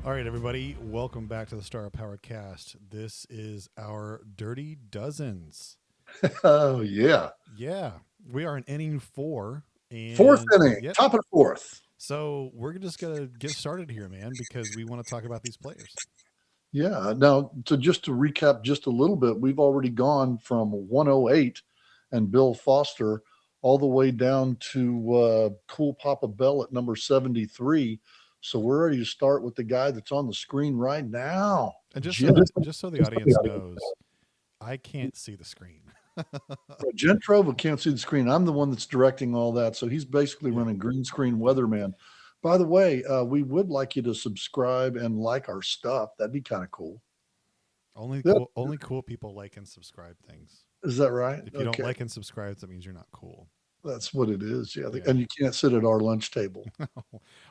All right, everybody, welcome back to the Star Power Cast. This is our Dirty Dozens. Oh yeah, Yeah, we are in inning four, fourth and inning, yep. top of the fourth. So we're just gonna get started here, man, because we want to talk about these players. Yeah. Now, to recap just a little bit, we've already gone from 108 and Bill Foster all the way down to Cool Papa Bell at number 73. So we're ready to start with the guy that's on the screen right now, And just so Jim. the audience knows, I can't see the screen. Jen Trova can't see the screen. I'm the one that's directing all that. So he's basically Yeah, running green screen yeah. weatherman. By the way, we would like you to subscribe and like our stuff. That'd be kind of cool. Yeah, Only cool people like and subscribe things. is that right? If you don't Okay, like and subscribe, that means you're not cool. that's what it is. Yeah, Yeah. and you can't sit at our lunch table.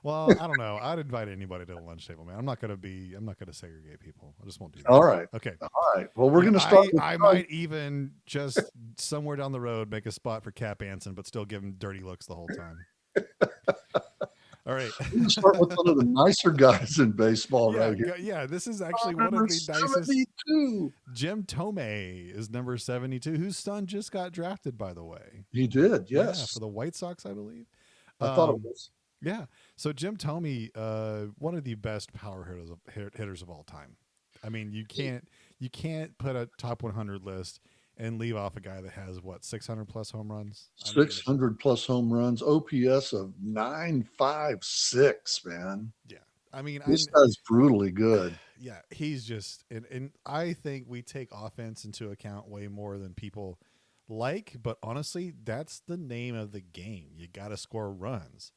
Well, I don't know. I'd invite anybody to the lunch table, man. I'm not gonna segregate people. I just won't do that. All right, Okay. all right. Well, we're going to start with I might even just somewhere down the road make a spot for Cap Anson, but still give him dirty looks the whole time. All right. we're going to start with one of the nicer guys in baseball right here. Yeah. This is actually one Number of the nicest. 72. Jim Tomei is number 72, whose son just got drafted, by the way. He did, Yeah, yes. for the White Sox, I believe. I thought it Um, was. yeah. So Jim Tomey, one of the best power hitters of all time. I mean, you can't put a top 100 list and leave off a guy that has what 600 plus home runs. I mean, 600 plus home runs, OPS of 956, man. yeah. I mean, This guy's brutally good. yeah, he's just and I think we take offense into account way more than people like, but honestly, that's the name of the game. You got to score runs.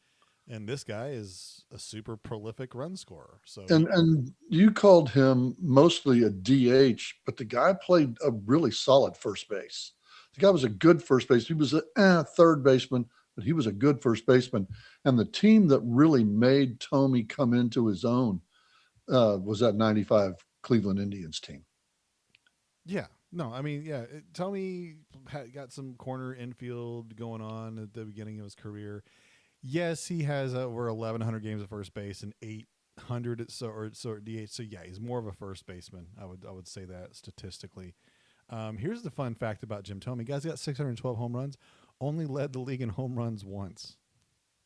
And this guy is a super prolific run scorer. So And you called him mostly a DH, but the guy played a really solid first base. The guy was a good first base. He was a third baseman, but he was a good first baseman. And the team that really made Tomey come into his own was that 95 Cleveland Indians team. yeah, no, I mean, yeah. Tell me, got some corner infield going on at the beginning of his career. Yes, he has over 1,100 games at first base and 800 at DH. So yeah, he's more of a first baseman. I would say that statistically. Here's the fun fact about Jim Thome. Guy's got 612 home runs. Only led the league in home runs once.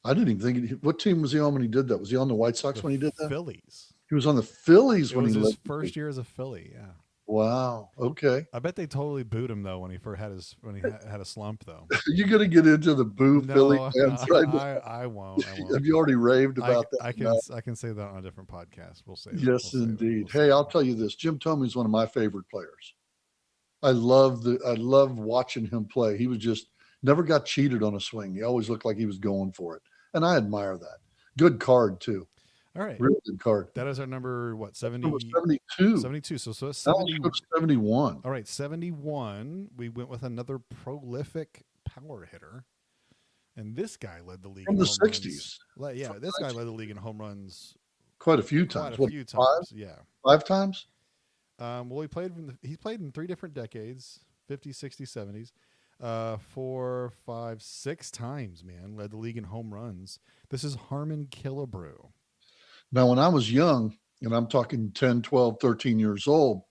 I didn't even think, what team was he on when he did that? Was he on the White Sox The when he did that? Phillies. He was on the Phillies It when he was his led. first year as a Philly. Yeah. Wow. Okay. I bet they totally booed him though when he first had his had a slump though. You're going to get into the boo Philly No, fans right now. I won't. I won't. Have you already raved about that? No. I can say that on a different podcast. We'll save it. Yes, We'll save it. indeed. We'll Hey, save I'll it. tell you this. Jim Thome is one of my favorite players. I love watching him play. He was just never got cheated on a swing. He always looked like he was going for it. And I admire that. Good card too. All right. Really good card. That is our number what Number 70 72. 72. So that's Now let's 70. go to 71. All right, 71. We went with another prolific power hitter. And this guy led the league From in the home runs. 60s. Yeah, this guy led the league in home runs Quite a few quite times. a What, few five? times. Yeah. Five times? Well, he played in three different decades, 50s, 60s, 70s. Four, five, six times, man. Led the league in home runs. This is Harmon Killebrew. Now, when I was young, and I'm talking 10, 12, 13 years old,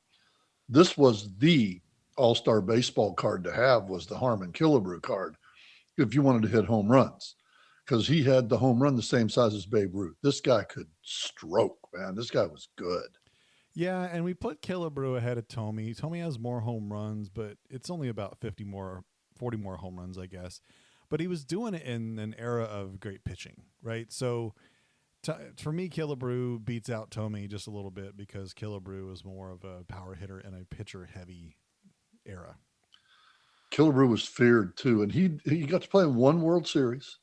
this was the all-star baseball card to have was the Harmon Killebrew card if you wanted to hit home runs because he had the home run the same size as Babe Ruth. This guy could stroke, man. This guy was good. Yeah, and we put Killebrew ahead of Tomey. Tomey has more home runs, but it's only about 50 more, 40 more home runs, I guess. But he was doing it in an era of great pitching, right? So for me, Killebrew beats out Tomey just a little bit because Killebrew is more of a power hitter in a pitcher-heavy era. Killebrew was feared too, and he got to play in one World Series,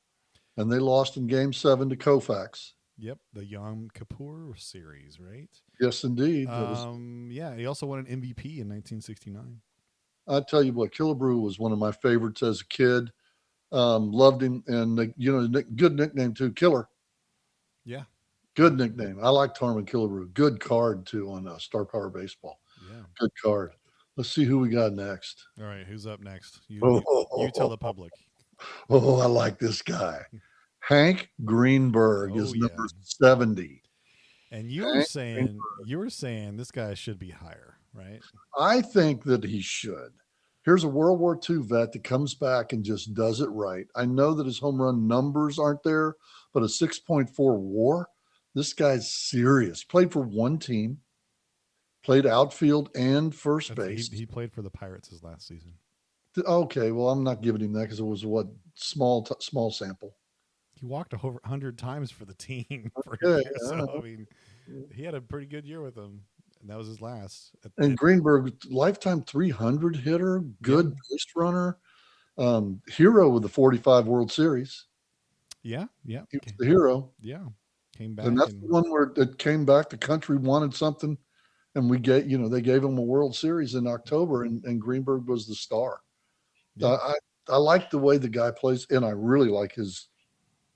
and they lost in Game 7 to Koufax. Yep, the Yom Kippur series, right? Yes, indeed. That was. Yeah, he also won an MVP in 1969. I tell you what, Killebrew was one of my favorites as a kid. Loved him, and good nickname too, Killer. Yeah, Good nickname. I like Harmon Killebrew. Good card too on Star Power Baseball. yeah. Good card. Let's see who we got next. All right, who's up next? You tell the Oh, public. I like this guy. Hank Greenberg Oh is yeah, number 70. And Hank you were saying this guy should be higher, right? I think that he should. Here's a World War II vet that comes back and just does it right. I know that his home run numbers aren't there, but a 6.4 WAR. This guy's serious. Played for one team, played outfield and first base. He played for the Pirates his last season. Okay, well, I'm not giving him that because it was what small sample. He walked over 100 times for the team for a Okay, year. So I mean, he had a pretty good year with them, and that was his last. and Greenberg, lifetime 300 hitter, good base runner, hero with the 45 World Series. Yeah, He was the hero. yeah. Came back, And that's the one where it came back. The country wanted something, and they gave him a World Series in October, and Greenberg was the star. Yeah. I like the way the guy plays, and I really like his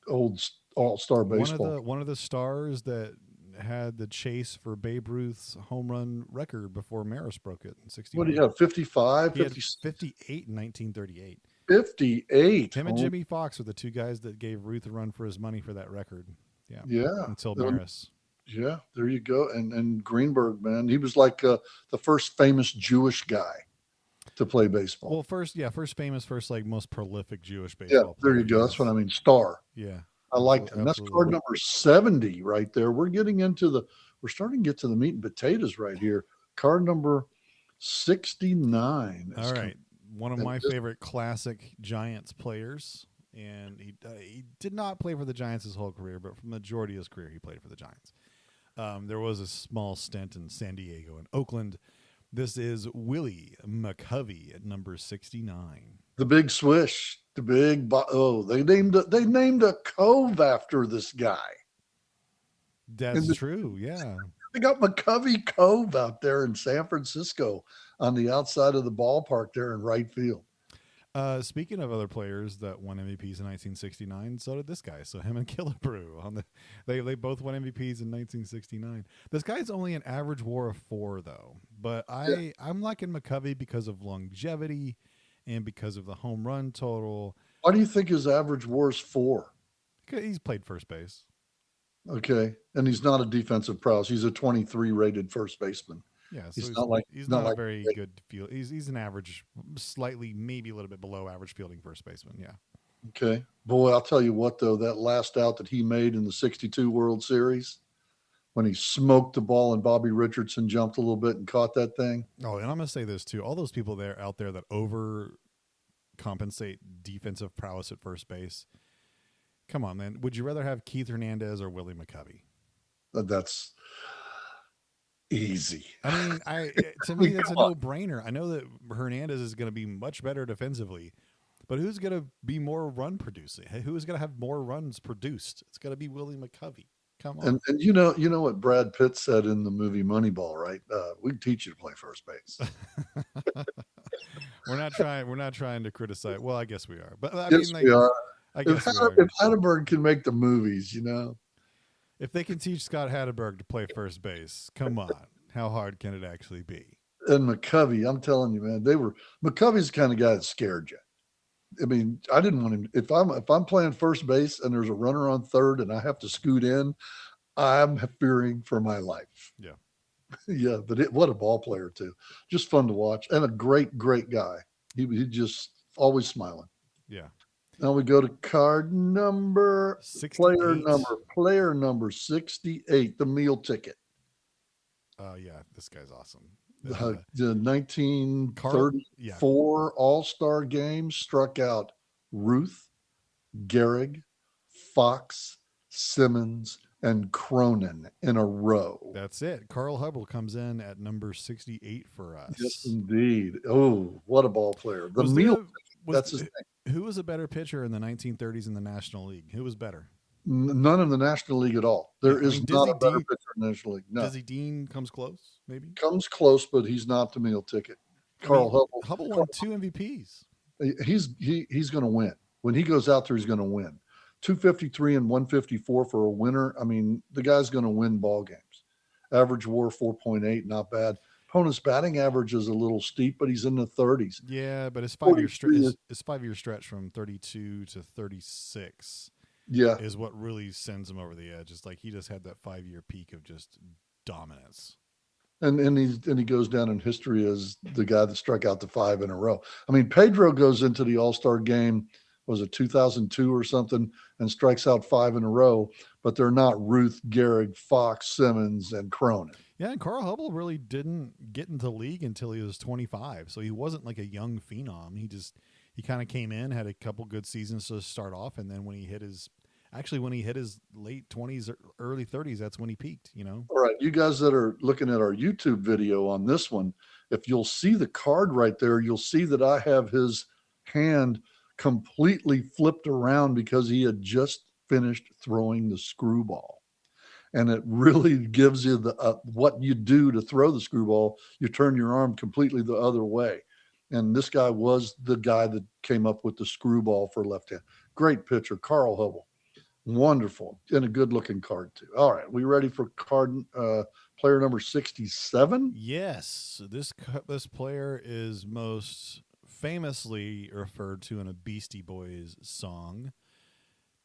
old all-star baseball. One of the stars that had the chase for Babe Ruth's home run record before Maris broke it in 61. What do you have? 55, He had 56? 58 in 1938. 58. Him and Jimmy Fox were the two guys that gave Ruth a run for his money for that record. Yeah. Yeah. Until Maris. Yeah, there you go. And Greenberg, man, he was like the first famous Jewish guy to play baseball. Well, first like most prolific Jewish baseball. Yeah, there you go. That's what I mean. Star. Yeah. I liked him. That's card number 70 right there. We're starting to get to the meat and potatoes right here. Card number 69. All right. One of my favorite classic Giants players. And he did not play for the Giants his whole career, but for the majority of his career, he played for the Giants. There was a small stint in San Diego and Oakland. This is Willie McCovey at number 69. The big swish, the big they named a cove after this guy. That's true. Yeah. They got McCovey Cove out there in San Francisco on the outside of the ballpark there in right field. Speaking of other players that won MVPs in 1969, so did this guy. So him and Killebrew they both won MVPs in 1969. This guy's only an average WAR of 4 though, but I'm liking McCovey because of longevity and because of the home run total. Why do you think his average WAR is 4? Because he's played first base. Okay, and he's not a defensive prowess. He's a 23 rated first baseman. Yeah, so he's not a very good field. He's an average, slightly, maybe a little bit below average fielding first baseman. Yeah. Okay, boy, I'll tell you what though, that last out that he made in the '62 World Series, when he smoked the ball and Bobby Richardson jumped a little bit and caught that thing. Oh, and I'm gonna say this too: all those people out there that overcompensate defensive prowess at first base. Come on, man. Would you rather have Keith Hernandez or Willie McCovey? That's easy. I mean, to me, that's a no-brainer. I know that Hernandez is going to be much better defensively, but who's going to be more run producing? Who's going to have more runs produced? It's going to be Willie McCovey. Come on. And you know what Brad Pitt said in the movie Moneyball, right? We teach you to play first base. We're not trying to criticize. Well, I guess we are. But we are. I guess if Hatteberg can make the movies, if they can teach Scott Hatteberg to play first base, come on, how hard can it actually be? And McCovey, I'm telling you, man, McCovey's the kind of guy that scared you. I mean, I didn't want him. If I'm playing first base and there's a runner on third and I have to scoot in, I'm fearing for my life. Yeah, yeah. But what a ball player too, just fun to watch and a great guy. He just always smiling. Yeah. Now we go to card number 68. player number 68, the meal ticket. Oh yeah, this guy's awesome. The 1934 All-Star game struck out Ruth, Gehrig, Fox, Simmons, and Cronin in a row. That's it. Carl Hubbell comes in at number 68 for us. Yes, indeed. Oh, what a ball player. That's his name. Who was a better pitcher in the 1930s in the National League? Who was better? None in the National League at all. There is not a better pitcher in the National League. No. Dizzy Dean comes close, maybe? Comes close, but he's not the meal ticket. Carl Hubbell. Hubbell won 2 MVPs. He's going to win. When he goes out there, he's going to win. 253 and 154 for a winner. I mean, the guy's going to win ball games. Average WAR 4.8, not bad. Opponent's batting average is a little steep, but he's in the 30s. Yeah, but his 5-year stretch from 32 to 36. Yeah. is what really sends him over the edge. It's like he just had that 5-year peak of just dominance. And he goes down in history as the guy that struck out the 5 in a row. I mean, Pedro goes into the All-Star game, was it 2002 or something, and strikes out 5 in a row, but they're not Ruth, Gehrig, Fox, Simmons, and Cronin. Yeah, and Carl Hubble really didn't get into the league until he was 25, so he wasn't like a young phenom. He kind of came in, had a couple good seasons to start off, and then when he hit his late 20s or early 30s, that's when he peaked. All right, you guys that are looking at our YouTube video on this one, if you'll see the card right there, you'll see that I have his hand completely flipped around because he had just finished throwing the screwball. And it really gives you the what you do to throw the screwball. You turn your arm completely the other way. And this guy was the guy that came up with the screwball for left hand. Great pitcher, Carl Hubble. Wonderful. And a good looking card, too. All right. We ready for player number 67? Yes, this player is most famously referred to in a Beastie Boys song.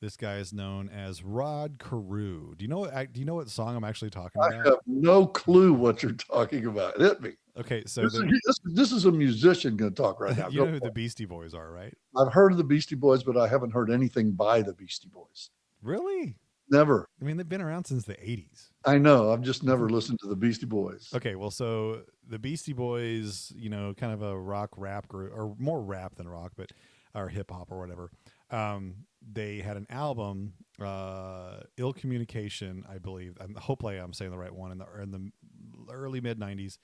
This guy is known as Rod Carew. Do you know what song I'm actually talking I about? have no clue what you're talking about. Hit me. Okay, so This is a musician going to talk right now. you know who the Beastie Boys are, right? I've heard of the Beastie Boys, but I haven't heard anything by the Beastie Boys. Really? Never. I mean, they've been around since the 80s. I know. I've just never listened to the Beastie Boys. Okay, well, so the Beastie Boys, kind of a rock rap group, or more rap than rock, or hip hop or whatever. They had an album, Ill Communication, I believe. Hopefully, I'm saying the right one, in the early mid '90s,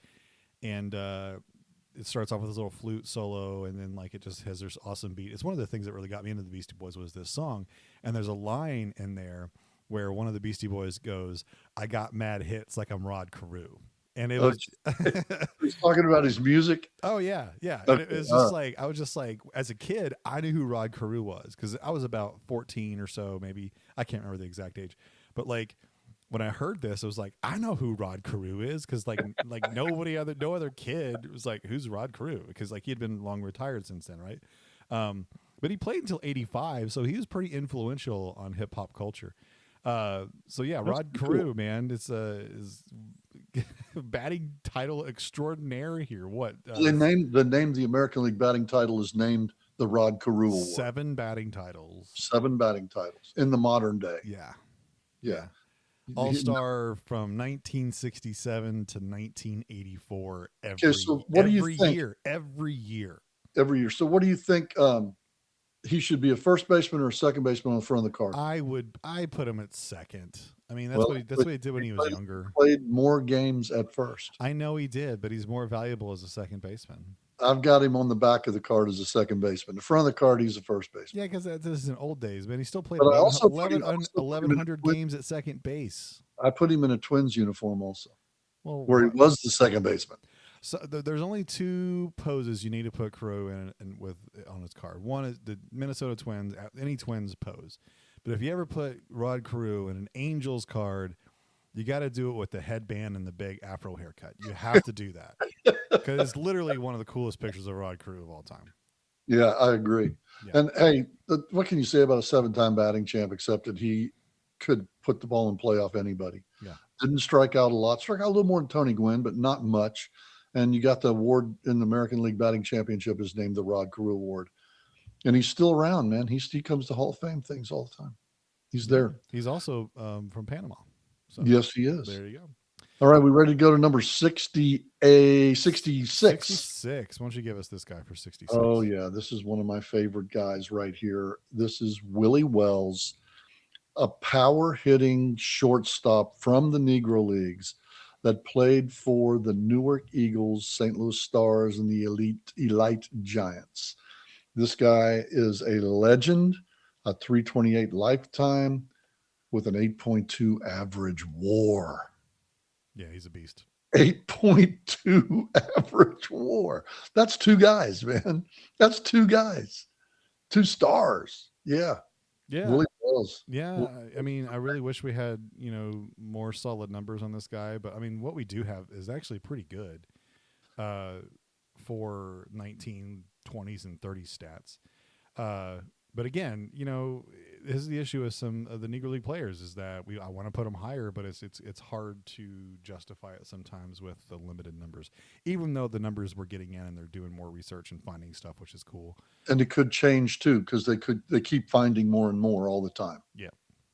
and it starts off with this little flute solo, and then it just has this awesome beat. It's one of the things that really got me into the Beastie Boys was this song, and there's a line in there where one of the Beastie Boys goes, "I got mad hits like I'm Rod Carew." And it was he's talking about his music. Oh yeah. And Okay, it was just I was just as a kid, I knew who Rod Carew was because I was about 14 or so, maybe. I can't remember the exact age, but when I heard this, I was like, I know who Rod Carew is because no other kid was like, who's Rod Carew? Because he had been long retired since then, right? But he played until 85, so he was pretty influential on hip hop culture. So yeah, Rod Carew, man, it's is batting title extraordinaire here. What the name the American League batting title is named the Rod Carew Award. 7 batting titles. 7 batting titles in the modern day. Yeah. All-Star from 1967 to 1984 every year. So what do you think he should be a first baseman or a second baseman on the front of the card? I put him at second. I mean, that's what he did when he was younger. Played more games at first. I know he did, but he's more valuable as a second baseman. I've got him on the back of the card as a second baseman. The front of the card, he's a first baseman. Yeah, because this is in old days, man. He still played 1,100 games at second base. I put him in a Twins uniform also, where he was the second baseman. So there's only 2 poses you need to put Carew in on his card. One is the Minnesota Twins, any Twins pose. But if you ever put Rod Carew in an Angels card, you got to do it with the headband and the big afro haircut. You have to do that because it's literally one of the coolest pictures of Rod Carew of all time. Yeah, I agree. Yeah. And hey, what can you say about a 7-time batting champ except that he could put the ball in play off anybody? Yeah, didn't strike out a lot. Struck out a little more than Tony Gwynn, but not much. And you got the award in the American League Batting Championship is named the Rod Carew Award. And he's still around, man. He comes to Hall of Fame things all the time. He's there. He's also from Panama. So yes, he is. There you go. All right, we ready to go to number 66? 66. Why don't you give us this guy for 66? Oh, yeah. This is one of my favorite guys right here. This is Willie Wells, a power-hitting shortstop from the Negro Leagues that played for the Newark Eagles, St. Louis Stars, and the Elite Giants. This guy is a legend, a 328 lifetime with an 8.2 average WAR. Yeah, he's a beast. 8.2 average WAR. That's 2 guys, man. That's 2 guys. 2 stars. Yeah. Yeah. Willie Wells. Yeah. I mean, I really wish we had, more solid numbers on this guy, but I mean, what we do have is actually pretty good for 1920s and 30s stats. But again, this is the issue with some of the Negro League players is that I want to put them higher, but it's hard to justify it sometimes with the limited numbers, even though the numbers we're getting in and they're doing more research and finding stuff, which is cool. And it could change too, because they keep finding more and more all the time. Yeah.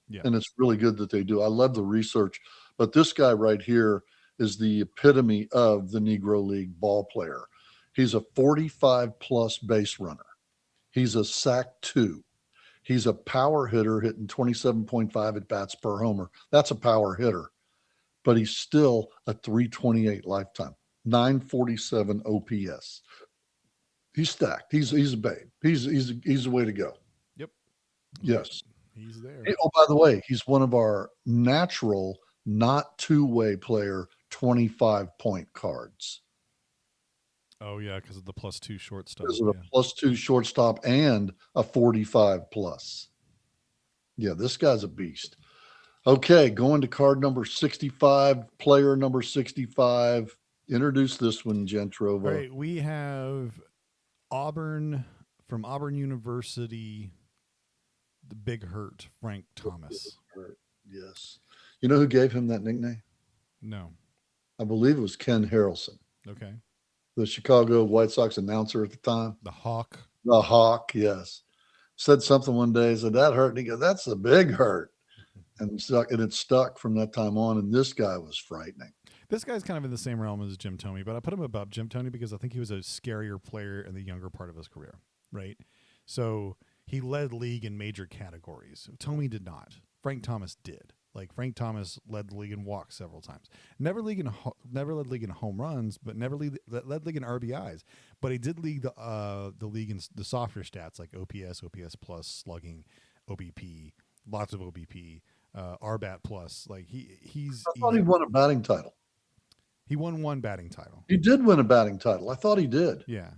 Yeah. And it's really good that they do. I love the research, but this guy right here is the epitome of the Negro League ball player. He's a 45 plus base runner. He's a sack 2. He's a power hitter hitting 27.5 at bats per homer. That's a power hitter, but he's still a 328 lifetime, 947 OPS. He's stacked. He's a babe. He's the way to go. Yep. Yes. He's there. Oh, by the way, he's one of our natural, not two-way player 25-point cards. Oh yeah, because of the +2 shortstop. Because of a +2 shortstop and a 45 plus. Yeah, this guy's a beast. Okay, going to card number 65, player number 65. Introduce this one, Gentrova. All right, we have Auburn, from Auburn University, the Big Hurt, Frank Thomas. Yes. You know who gave him that nickname? No. I believe it was Ken Harrelson, Okay. the Chicago White Sox announcer at the time. The Hawk. The Hawk, yes. Said something one day, said, that hurt. And he goes, that's a big hurt. And it stuck from that time on. And this guy was frightening. This guy's kind of in the same realm as Jim Thome, but I put him above Jim Thome because I think he was a scarier player in the younger part of his career, right? So he led league in major categories. Thome did not. Frank Thomas did. Like Frank Thomas led the league in walks several times. Never led league in home runs, but never led league in RBIs. But he did lead the league in the softer stats like OPS, OPS plus, slugging, OBP, lots of OBP, RBAT plus. Like he's. I thought he won a batting title. He won one batting title. He did win a batting title. I thought he did. Yeah.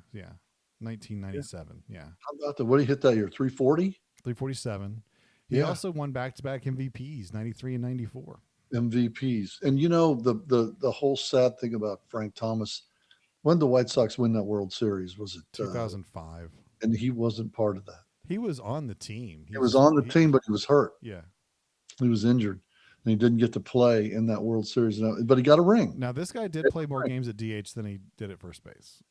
1997. Yeah. How about what did he hit that year? 340? 347. He also won back-to-back MVPs, 93 and 94. MVPs. And you know, the whole sad thing about Frank Thomas, when the White Sox win that World Series, was it 2005? And he wasn't part of that. He was on the team. He was on the team, but he was hurt. Yeah. He was injured. And he didn't get to play in that World Series, but he got a ring. Now, this guy did play more games at DH than he did at first base.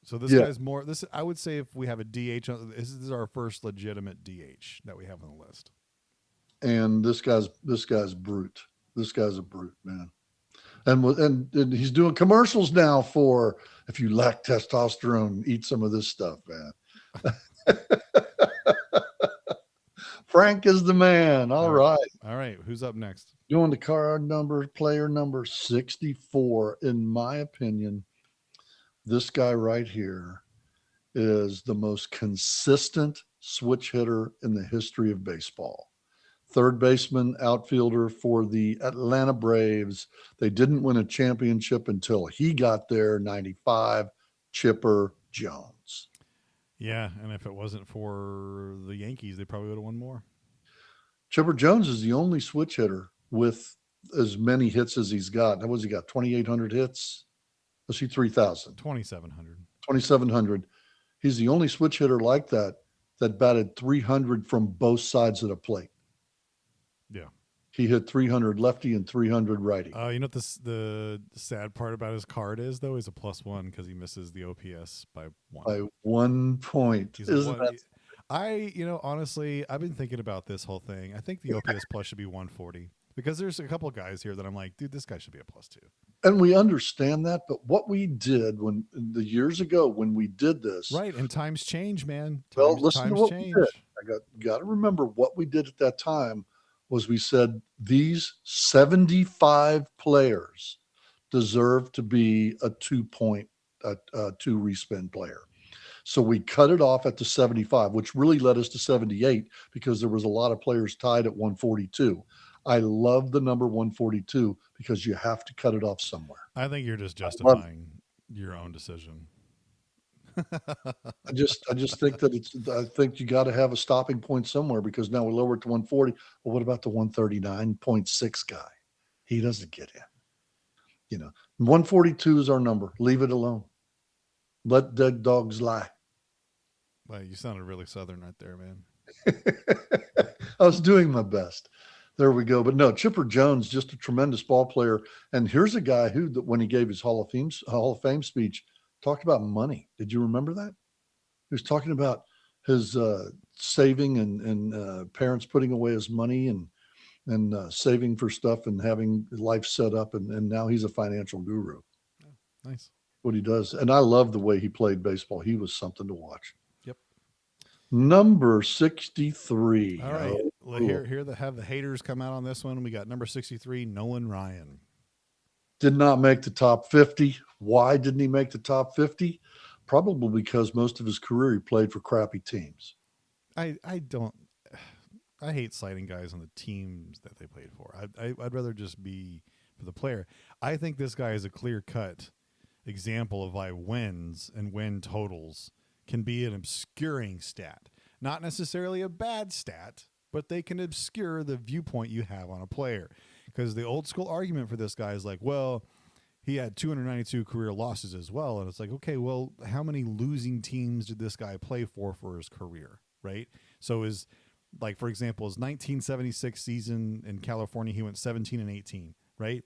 So this guy's more. This I would say if we have a DH, this is our first legitimate DH that we have on the list. And this guy's brute. This guy's a brute, man. And he's doing commercials now for if you lack testosterone, eat some of this stuff, man. Frank is the man. All right. Who's up next? Doing the card number, player number 64. In my opinion, this guy right here is the most consistent switch hitter in the history of baseball. Third baseman, outfielder for the Atlanta Braves. They didn't win a championship until he got there, 95, Chipper Jones. Yeah, and if it wasn't for the Yankees, they probably would have won more. Chipper Jones is the only switch hitter with as many hits as he's got. What has he got? 2,800 hits? Let's see, 3,000. 2,700. 2,700. He's the only switch hitter like that batted 300 from both sides of the plate. Yeah. He hit 300 lefty and 300 righty. You know what the sad part about his card is, though? He's a +1 because he misses the OPS by 1. By 1 point. Honestly, I've been thinking about this whole thing. I think the OPS plus should be 140 because there's a couple of guys here that I'm like, dude, this guy should be a +2. And we understand that, but what we did when the years ago when we did this, right? And times change, man. Listen to what we did. I got to remember what we did at that time. Was we said these 75 players deserve to be a 2-point, 2 respin player. So we cut it off at the 75, which really led us to 78 because there was a lot of players tied at 142. I love the number 142 because you have to cut it off somewhere. I think you're just justifying your own decision. I just think that I think you got to have a stopping point somewhere because now we lower it to 140. Well, what about the 139.6 guy? He doesn't get in. 142 is our number. Leave it alone. Let dead dogs lie. Well, you sounded really Southern right there, man. I was doing my best. There we go. But no, Chipper Jones, just a tremendous ball player. And here's a guy who, when he gave his Hall of Fame speech, talked about money. Did you remember that? He was talking about his saving and parents putting away his money and saving for stuff and having life set up. And now he's a financial guru. Nice. What he does. And I love the way he played baseball. He was something to watch. Yep. Number 63. All right. Well, cool. have the haters come out on this one. We got number 63, Nolan Ryan. Did not make the top 50. Why didn't he make the top 50? Probably because most of his career he played for crappy teams. I hate citing guys on the teams that they played for. I'd rather just be for the player. I think this guy is a clear-cut example of why wins and win totals can be an obscuring stat. Not necessarily a bad stat, but they can obscure the viewpoint you have on a player. Because the old school argument for this guy is like, well, he had 292 career losses as well. And it's like, okay, well, how many losing teams did this guy play for his career, right? So like, for example, his 1976 season in California, he went 17-18, right?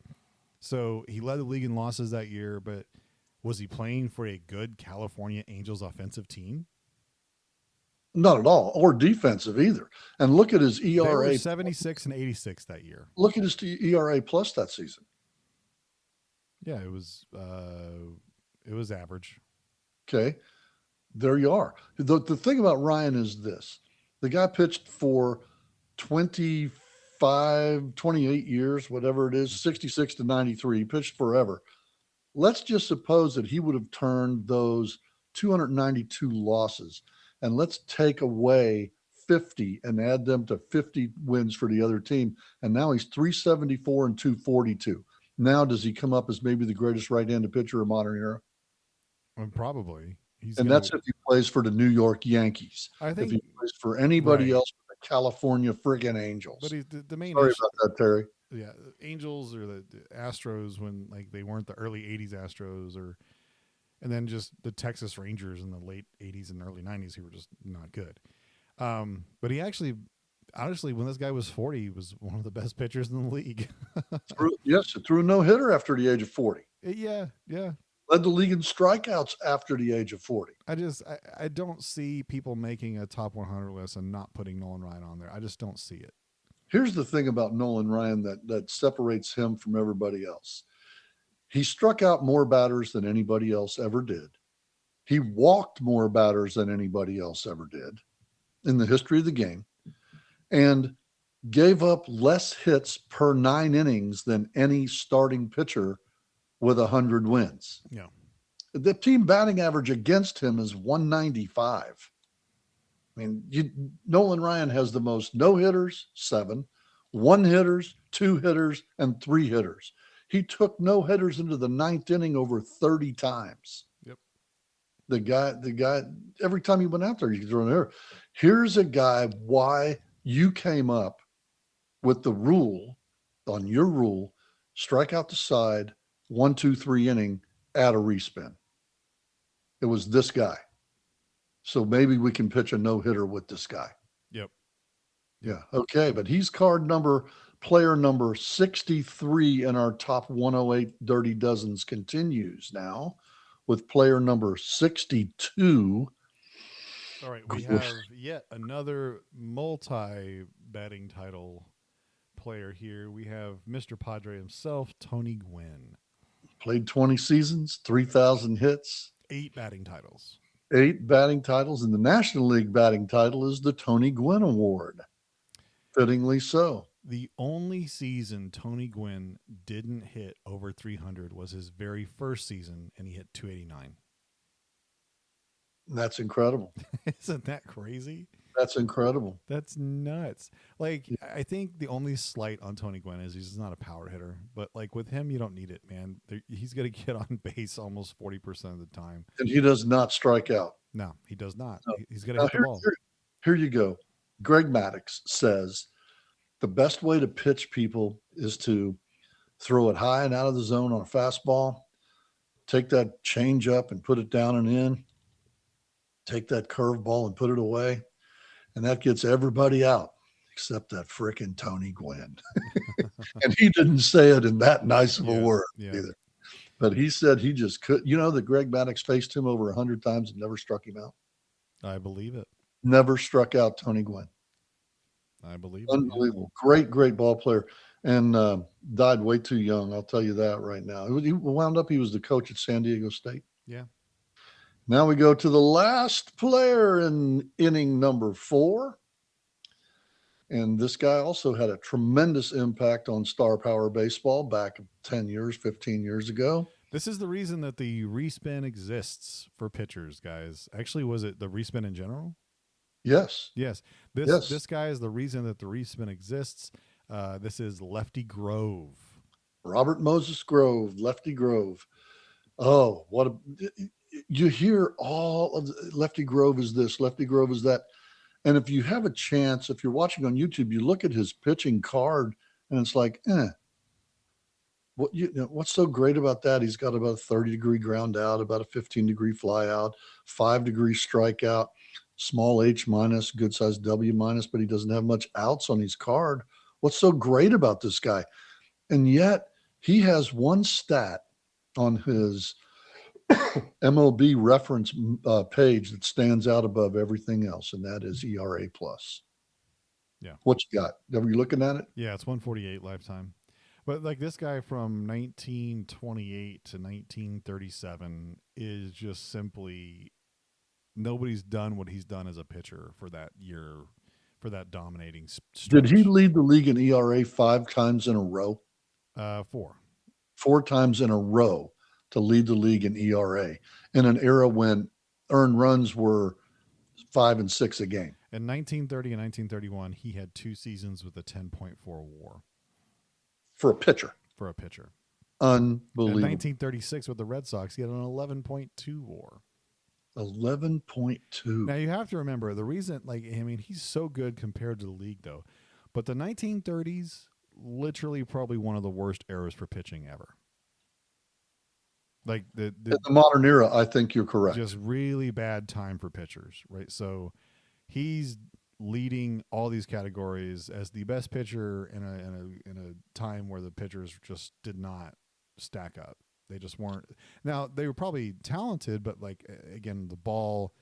So he led the league in losses that year, but was he playing for a good California Angels offensive team? Not at all, or defensive either. And look at his ERA. They were 76 and 86 that year. Look at his ERA plus that season. Yeah, it was average. Okay, there you are. The thing about Ryan is this. The guy pitched for 28 years, whatever it is, 66 to 93. He pitched forever. Let's just suppose that he would have turned those 292 losses, and let's take away 50 and add them to 50 wins for the other team. And now he's 374 and 242. Now, does he come up as maybe the greatest right-handed pitcher of modern era? Probably. That's if he plays for the New York Yankees. I think if he plays for anybody else with the California friggin' Angels. But he's the main Sorry issue, about that, Terry. Yeah, Angels or the Astros when like they weren't the early 80s Astros and then just the Texas Rangers in the late 80s and early 90s who were just not good. But he actually, honestly, when this guy was 40, he was one of the best pitchers in the league. Threw a no-hitter after the age of 40. Yeah. Led the league in strikeouts after the age of 40. I don't see people making a top 100 list and not putting Nolan Ryan on there. I just don't see it. Here's the thing about Nolan Ryan that separates him from everybody else. He struck out more batters than anybody else ever did. He walked more batters than anybody else ever did in the history of the game, and gave up less hits per 9 innings than any starting pitcher with 100 wins. Yeah. The team batting average against him is 195. I mean, Nolan Ryan has the most no-hitters, 7, 1-hitters, 2-hitters, and 3-hitters. He took no-hitters into the 9th inning over 30 times. Yep. The guy, every time he went out there, you could throw an error. Here's a guy why you came up with the rule, on your rule, strike out the side, 1, 2, 3 inning, add a respin. It was this guy. So maybe we can pitch a no-hitter with this guy. Yep. Yeah. Okay. But he's player number 63 in our top 108 Dirty Dozens continues now with player number 62. All right. We have yet another multi-batting title player here. We have Mr. Padre himself, Tony Gwynn. Played 20 seasons, 3,000 hits. 8 batting titles. 8 batting titles, and the National League batting title is the Tony Gwynn Award. Fittingly so. The only season Tony Gwynn didn't hit over 300 was his very first season, and he hit 289. That's incredible. Isn't that crazy? That's incredible. That's nuts. Like, I think the only slight on Tony Gwynn is he's not a power hitter. But, like, with him, you don't need it, man. He's going to get on base almost 40% of the time. And he does not strike out. No, he does not. No. He's going to hit the ball. Here you go. Greg Maddux says the best way to pitch people is to throw it high and out of the zone on a fastball, take that change up and put it down and in, take that curveball and put it away. And that gets everybody out. except that frickin' Tony Gwynn. And he didn't say it in that nice of a word either. But he said he just could. You know that Greg Maddux faced him over 100 times and never struck him out? I believe it. Never struck out Tony Gwynn. I believe Unbelievable. Great, great ball player. And died way too young. I'll tell you that right now. He wound up, he was the coach at San Diego State. Yeah. Now we go to the last player in inning number 4. And this guy also had a tremendous impact on Star Power Baseball back 10 years, 15 years ago. This is the reason that the respin exists for pitchers, guys. Actually, was it the respin in general? Yes. Yes. This guy is the reason that the respin exists. This is Lefty Grove. Robert Moses Grove, Lefty Grove. Oh, you hear all of Lefty Grove is this, Lefty Grove is that. And if you have a chance, if you're watching on YouTube, you look at his pitching card and it's like, what's so great about that? He's got about a 30-degree ground out, about a 15-degree fly out, 5-degree strikeout, small H minus, good size W minus, but he doesn't have much outs on his card. What's so great about this guy? And yet he has one stat on his MLB reference page that stands out above everything else, and that is ERA plus. Yeah. What you got? Are you looking at it? Yeah, it's 148 lifetime. But like this guy from 1928 to 1937 is just simply nobody's done what he's done as a pitcher for that year, for that dominating stretch. Did he lead the league in ERA 5 times in a row? 4 times in a row to lead the league in ERA in an era when earned runs were 5 and 6 a game. In 1930 and 1931, he had 2 seasons with a 10.4 WAR. For a pitcher. Unbelievable. In 1936 with the Red Sox, he had an 11.2 WAR. 11.2. Now you have to remember the reason, he's so good compared to the league though, but the 1930s, literally probably one of the worst eras for pitching ever. Like in the modern era, I think you're correct. Just really bad time for pitchers, right? So he's leading all these categories as the best pitcher in a time where the pitchers just did not stack up. They just weren't. Now they were probably talented, but again, the ball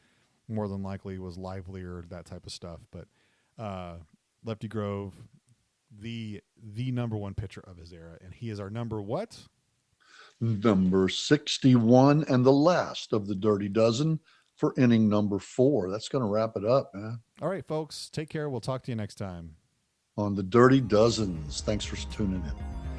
more than likely was livelier, that type of stuff. But Lefty Grove, the number one pitcher of his era, and he is our number what? Number 61 and the last of the Dirty Dozen for inning number 4. That's going to wrap it up, man. All right, folks. Take care. We'll talk to you next time on the Dirty Dozens. Thanks for tuning in.